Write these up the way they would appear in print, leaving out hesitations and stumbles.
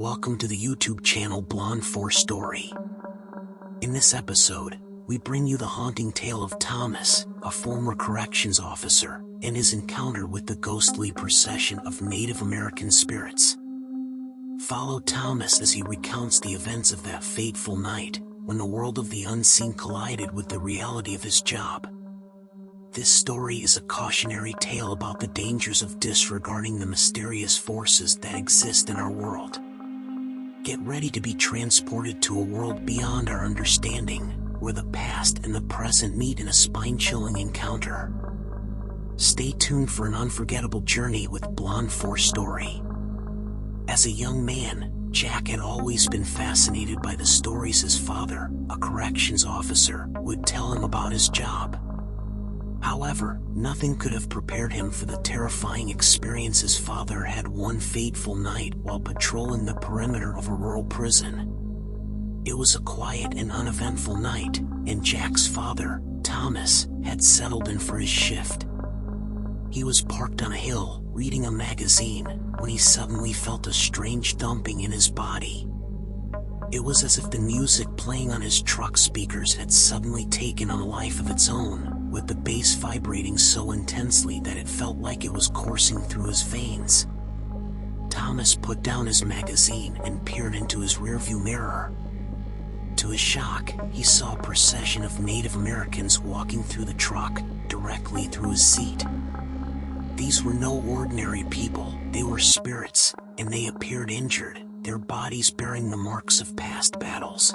Welcome to the YouTube channel Blonde 4 Story. In this episode, we bring you the haunting tale of Thomas, a former corrections officer, and his encounter with the ghostly procession of Native American spirits. Follow Thomas as he recounts the events of that fateful night, when the world of the unseen collided with the reality of his job. This story is a cautionary tale about the dangers of disregarding the mysterious forces that exist in our world. Get ready to be transported to a world beyond our understanding, where the past and the present meet in a spine-chilling encounter. Stay tuned for an unforgettable journey with Blonde 4 Story. As a young man, Jack had always been fascinated by the stories his father, a corrections officer, would tell him about his job. However, nothing could have prepared him for the terrifying experience his father had one fateful night while patrolling the perimeter of a rural prison. It was a quiet and uneventful night, and Jack's father, Thomas, had settled in for his shift. He was parked on a hill, reading a magazine, when he suddenly felt a strange thumping in his body. It was as if the music playing on his truck speakers had suddenly taken on a life of its own, with the bass vibrating so intensely that it felt like it was coursing through his veins. Thomas put down his magazine and peered into his rearview mirror. To his shock, he saw a procession of Native Americans walking through the truck, directly through his seat. These were no ordinary people, they were spirits, and they appeared injured, their bodies bearing the marks of past battles.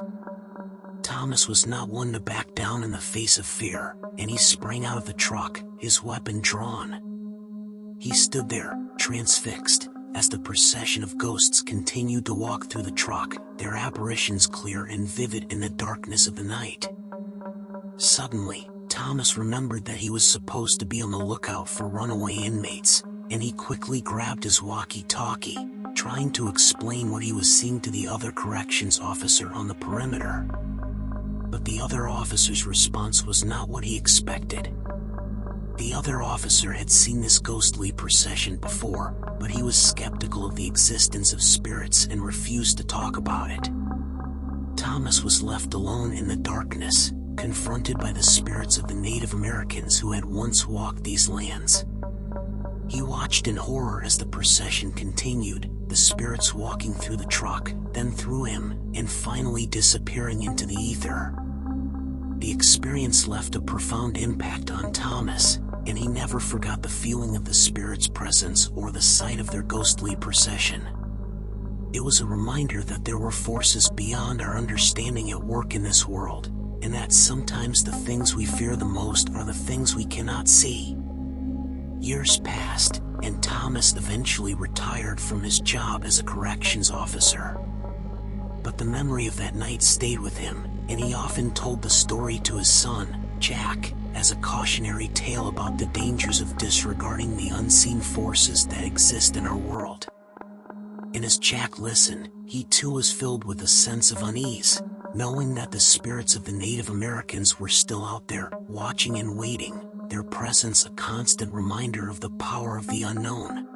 Thomas was not one to back down in the face of fear, and he sprang out of the truck, his weapon drawn. He stood there, transfixed, as the procession of ghosts continued to walk through the truck, their apparitions clear and vivid in the darkness of the night. Suddenly, Thomas remembered that he was supposed to be on the lookout for runaway inmates, and he quickly grabbed his walkie-talkie, trying to explain what he was seeing to the other corrections officer on the perimeter. But the other officer's response was not what he expected. The other officer had seen this ghostly procession before, but he was skeptical of the existence of spirits and refused to talk about it. Thomas was left alone in the darkness, confronted by the spirits of the Native Americans who had once walked these lands. He watched in horror as the procession continued, the spirits walking through the truck, then through him, and finally disappearing into the ether. The experience left a profound impact on Thomas, and he never forgot the feeling of the spirits' presence or the sight of their ghostly procession. It was a reminder that there were forces beyond our understanding at work in this world, and that sometimes the things we fear the most are the things we cannot see. Years passed, and Thomas eventually retired from his job as a corrections officer. But the memory of that night stayed with him, and he often told the story to his son, Jack, as a cautionary tale about the dangers of disregarding the unseen forces that exist in our world. And as Jack listened, he too was filled with a sense of unease, knowing that the spirits of the Native Americans were still out there, watching and waiting, their presence a constant reminder of the power of the unknown.